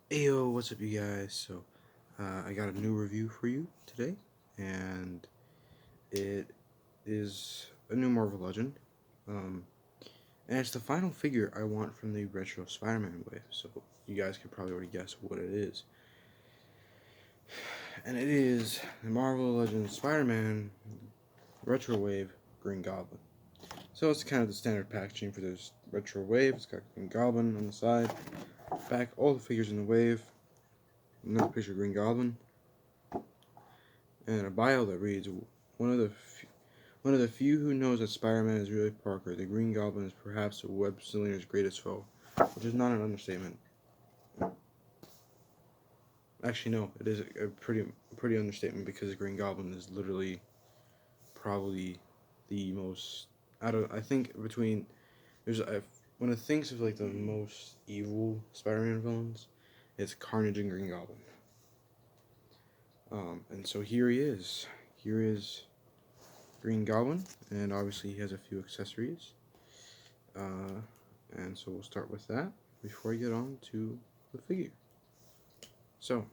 Ayo, what's up, you guys? I got a new review for you today, and it is a new Marvel Legend. Um, and it's the final figure I want from the retro Spider-Man wave. So you guys can probably already guess what it is. And it is the Marvel Legends Spider-Man retro wave Green Goblin. So it's kind of the standard packaging for this retro wave. It's got Green Goblin on the side, back, all the figures in the wave. Another picture of Green Goblin. And a bio that reads, one of the one of the few who knows that Spider-Man is really Parker. The Green Goblin is perhaps a web slinger's greatest foe, which is not an understatement. Actually, no, it is a pretty understatement because the Green Goblin is literally probably the most out of I think between there's when it thinks of like the most evil Spider-Man villains, it's Carnage and Green Goblin. And so here he is. Here is Green Goblin, and obviously he has a few accessories. And so we'll start with that before I get on to the figure. So,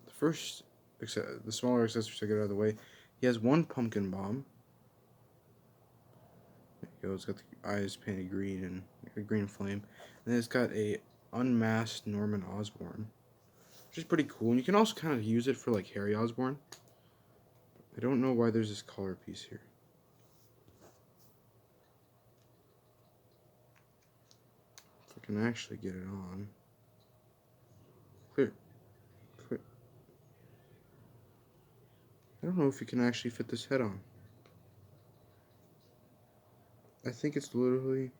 the first, the smaller accessories to get out of the way, he has one pumpkin bomb. There you go, it's got the eyes painted green and a green flame. And then it's got a unmasked Norman Osborn, which is pretty cool. And you can also kind of use it for like Harry Osborn. I don't know why there's this collar piece here. If I can actually get it on. Clear. Clear. I don't know if you can actually fit this head on. I think it's literally...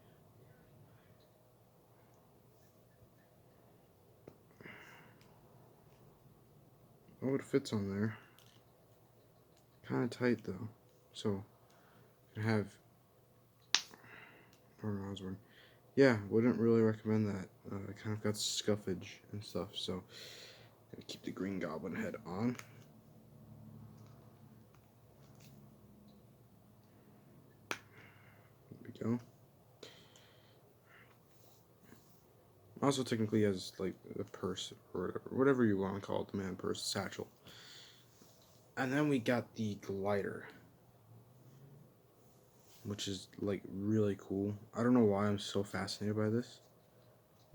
Oh, it fits on there. Kind of tight though. So, you can have Norman Osborn. Yeah, wouldn't really recommend that. It kind of got scuffage and stuff, so gotta keep the Green Goblin head on. There we go. Also, technically has like a purse or whatever you want to call it, the man purse, satchel. And then we got the glider, which is like really cool. I don't know why I'm so fascinated by this.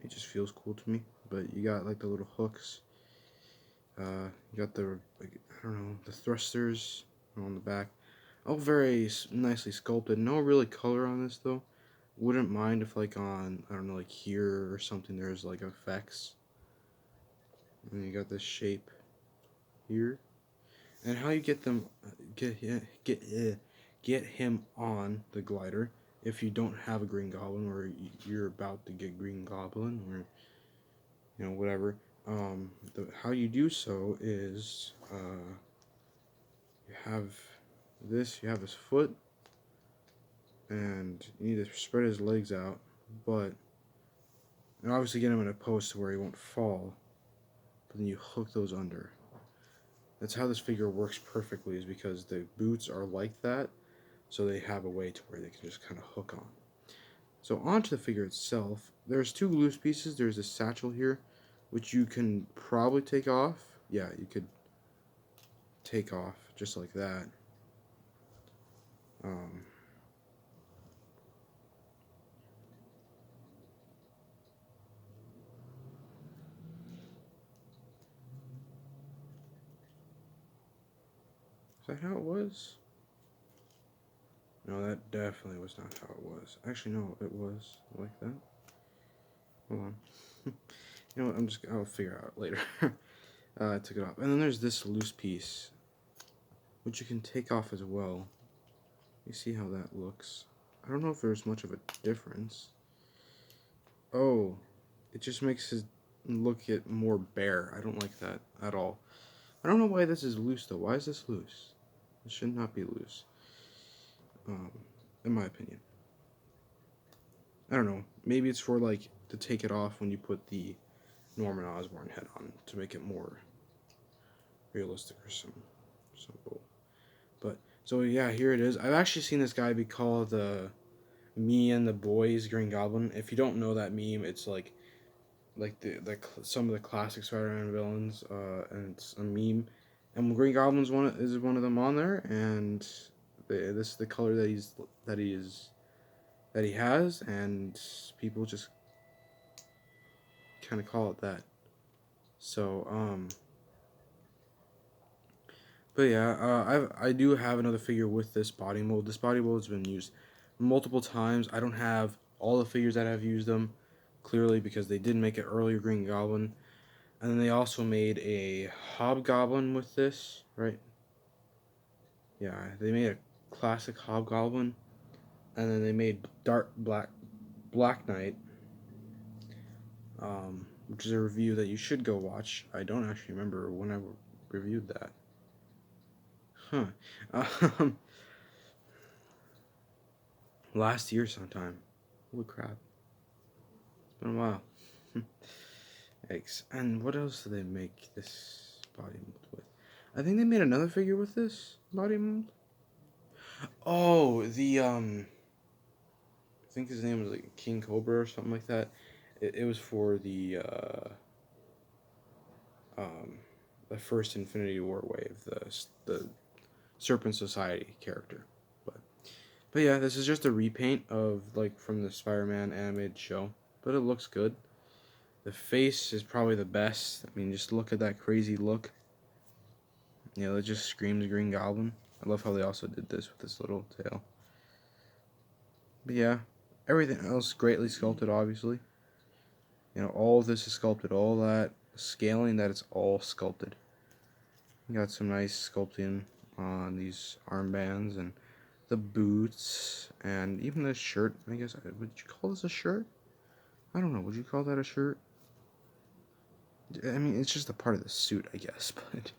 It just feels cool to me. But you got like the little hooks. You got the like, I don't know, the thrusters on the back. All very nicely sculpted. No really color on this though. Wouldn't mind if like on, I don't know, like here or something there's like effects. And you got this shape here. And how you get them get him on the glider if you don't have a Green Goblin or you're about to get Green Goblin or whatever. How you do so is you have this. You have his foot, and you need to spread his legs out, but and obviously get him in a post where he won't fall. But then you hook those under. That's how this figure works perfectly, is because the boots are like that, so they have a way to where they can just kind of hook on. So onto the figure itself, there's two loose pieces. There's a satchel here, which you can probably take off. Yeah, you could take off just like that. Um, is that how it was? No, that definitely was not how it was. Actually, no, it was like that. Hold on. You know what? I'll figure it out later. I took it off. And then there's this loose piece, which you can take off as well. You see how that looks. I don't know if there's much of a difference. Oh, it just makes his look it more bare. I don't like that at all. I don't know why this is loose though. Why is this loose? It should not be loose. In my opinion. I don't know. Maybe it's for like to take it off when you put the Norman Osborn head on to make it more realistic or some bull. But so yeah, here it is. I've actually seen this guy be called the Me and the Boys Green Goblin. If you don't know that meme, it's like like some of the classic Spider-Man villains, and it's a meme. And Green Goblin's one of them on there, and this is the color that he has, and people just kind of call it that. So but yeah, I do have another figure with this body mold. This body mold has been used multiple times. I don't have all the figures that have used them, clearly, because they did make an earlier Green Goblin. And then they also made a Hobgoblin with this, right? Yeah, they made a classic Hobgoblin. And then they made Black Knight, which is a review that you should go watch. I don't actually remember when I reviewed that. Huh. Um, last year sometime. Holy crap. It's been a while. Yikes. And what else do they make this body mold with? I think they made another figure with this body mold. Oh, I think his name was like King Cobra or something like that. It was for um, the first Infinity War wave, the Serpent Society character. But but yeah, this is just a repaint of like from the Spider-Man animated show, but it looks good. The face is probably the best. I mean, just look at that crazy look. You know, it just screams Green Goblin. I love how they also did this with this little tail. But yeah, everything else greatly sculpted, obviously. You know, all of this is sculpted. All that scaling, that it's all sculpted. You got some nice sculpting on these armbands and the boots and even the shirt. I guess, would you call this a shirt? I don't know. Would you call that a shirt? I mean, it's just a part of the suit, I guess. But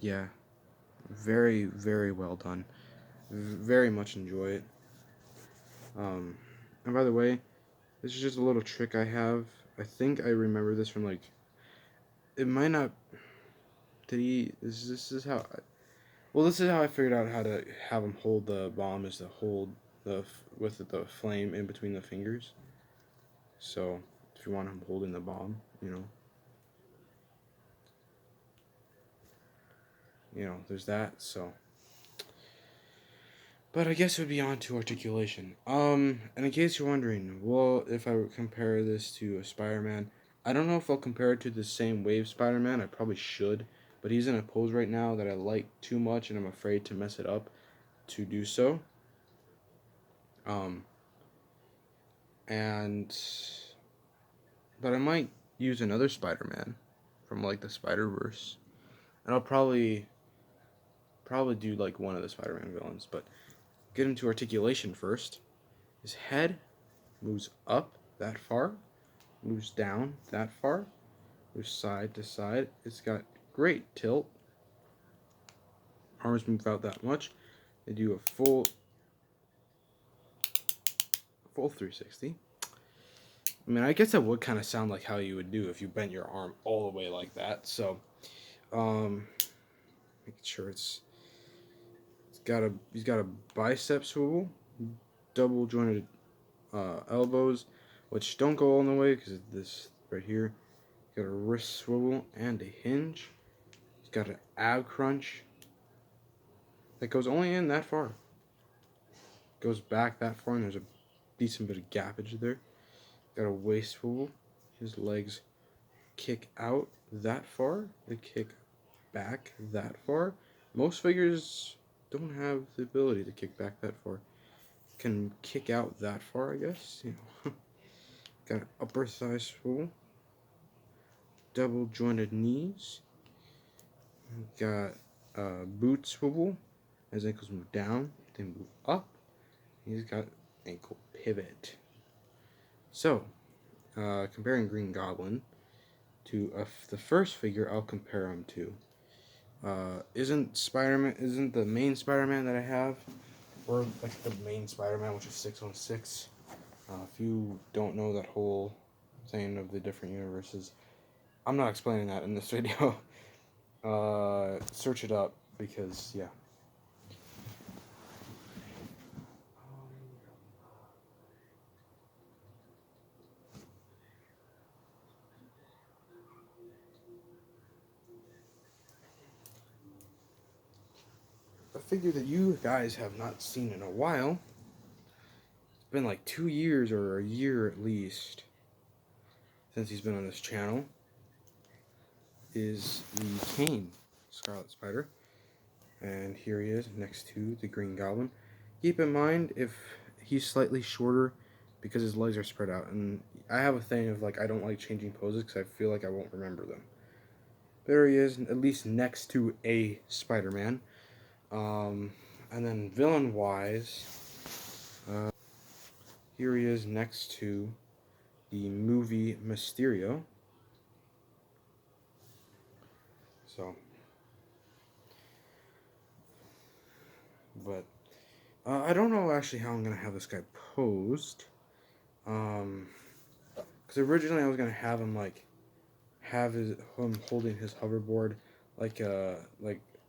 yeah, very, very well done. Very much enjoy it. Um, and by the way, this is just a little trick I have. I think I remember this from like. It might not. Did he? This is how. Well, this is how I figured out how to have him hold the bomb, is to hold with the flame in between the fingers. So if you want him holding the bomb, there's that. So, but I guess it would be on to articulation. And in case you're wondering, well, if I would compare this to a Spider-Man, I don't know if I'll compare it to the same wave Spider-Man. I probably should, but he's in a pose right now that I like too much, and I'm afraid to mess it up to do so. Um, and but I might use another Spider-Man from like the Spider-Verse, and I'll probably do like one of the Spider-Man villains. But get into articulation first. His head moves up that far, moves down that far, moves side to side. It's got great tilt. Arms move out that much. They do a full 360. I mean, I guess that would kind of sound like how you would do if you bent your arm all the way like that. So, making sure he's got a bicep swivel, double jointed elbows, which don't go all the way because of this right here. He's got a wrist swivel and a hinge. He's got an ab crunch that goes only in that far. Goes back that far, and there's a decent bit of gappage there. Got a waist swivel. His legs kick out that far. They kick back that far. Most figures don't have the ability to kick back that far. Can kick out that far, I guess. Got an upper thigh swivel. Double jointed knees. Got a boot swivel. His ankles move down, they move up. He's got ankle pivot. So, comparing Green Goblin to the first figure I'll compare him to. Isn't the main Spider-Man that I have, or like the main Spider-Man, which is 616. If you don't know that whole thing of the different universes, I'm not explaining that in this video. Search it up because yeah. a figure that you guys have not seen in a while. It's been like 2 years or a year at least since he's been on this channel. Is the Cane Scarlet Spider. And here he is next to the Green Goblin. Keep in mind if he's slightly shorter because his legs are spread out. And I have a thing of like I don't like changing poses because I feel like I won't remember them. There he is, at least next to a Spider-Man. And then villain-wise, here he is next to the movie Mysterio. So, but I don't know actually how I'm gonna have this guy posed. Because originally I was gonna have him like him holding his hoverboard like a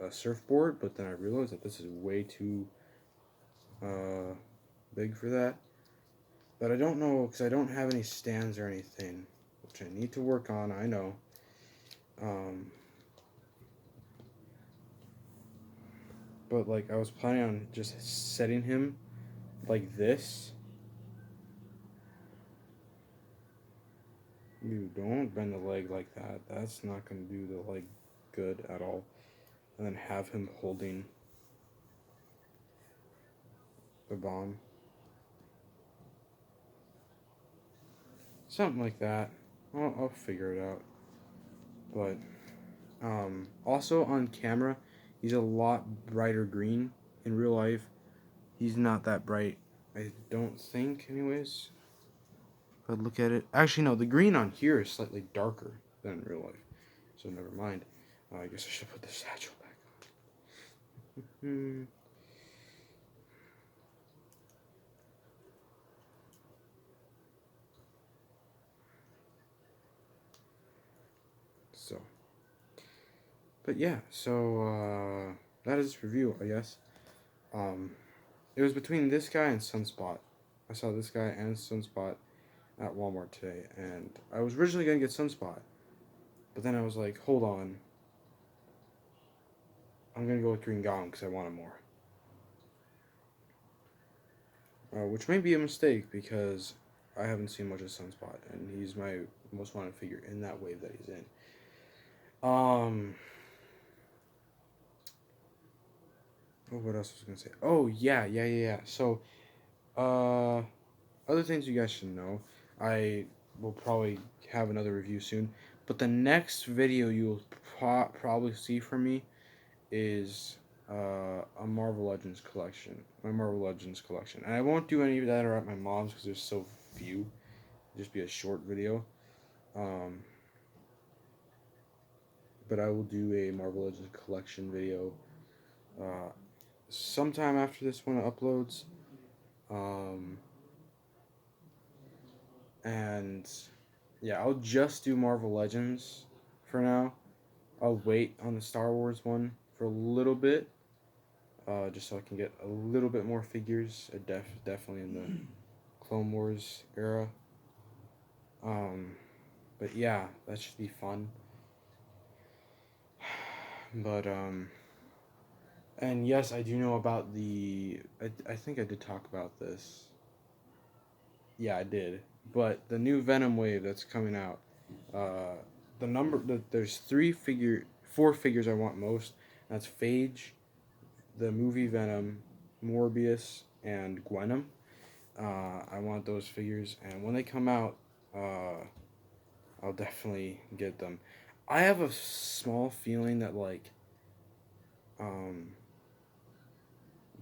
surfboard, but then I realized that this is way too big for that. But I don't know because I don't have any stands or anything, which I need to work on. I know. But like I was planning on just setting him like this. You don't bend the leg like that. That's not going to do the leg good at all. And then have him holding the bomb. Something like that. I'll figure it out. But also on camera, he's a lot brighter green. In real life, he's not that bright. I don't think, anyways. But look at it. Actually, no, the green on here is slightly darker than in real life. So never mind. I guess I should put the satchel back on. So, but yeah, so that is review, I guess. It was between this guy and Sunspot. I saw this guy and Sunspot at Walmart today, and I was originally gonna get Sunspot, but then I was like, hold on, I'm gonna go with Green Goblin because I want him more. Which may be a mistake because I haven't seen much of Sunspot, and he's my most wanted figure in that wave that he's in. Oh, what else was I gonna say? Oh, yeah. So, other things you guys should know. I will probably have another review soon, but the next video you'll probably see from me is a Marvel Legends collection. My Marvel Legends collection, and I won't do any of that or at my mom's because there's so few. It'll just be a short video. But I will do a Marvel Legends collection video sometime after this one uploads. And yeah, I'll just do Marvel Legends for now. I'll wait on the Star Wars one for a little bit, just so I can get a little bit more figures. Definitely in the Clone Wars era. But yeah, that should be fun. But and yes, I do know about the. I think I did talk about this. Yeah, I did. But the new Venom wave that's coming out, there's 4 figures I want most. That's Phage, the movie Venom, Morbius, and Gwenom. I want those figures, and when they come out, I'll definitely get them. I have a small feeling that like, the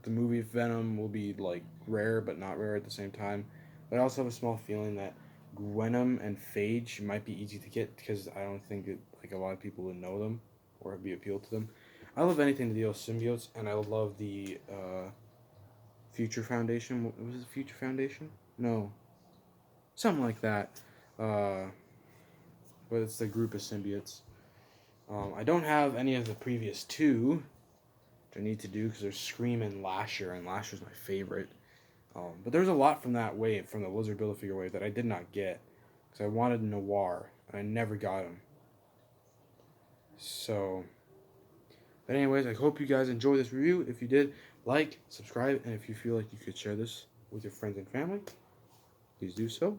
movie Venom will be like rare but not rare at the same time. But I also have a small feeling that Gwenom and Phage might be easy to get because I don't think like a lot of people would know them or be appealed to them. I love anything to deal with symbiotes, and I love the Future Foundation. What was it, Future Foundation? No, something like that. But it's the group of symbiotes. I don't have any of the previous 2, which I need to do because there's Scream and Lasher, and Lasher's my favorite. But there's a lot from that wave, from the Lizard Build-A-Figure wave, that I did not get because I wanted Noir, and I never got him. So, but anyways, I hope you guys enjoyed this review. If you did, like, subscribe, and if you feel like you could share this with your friends and family, please do so.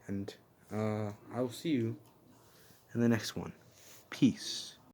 And I will see you in the next one. Peace.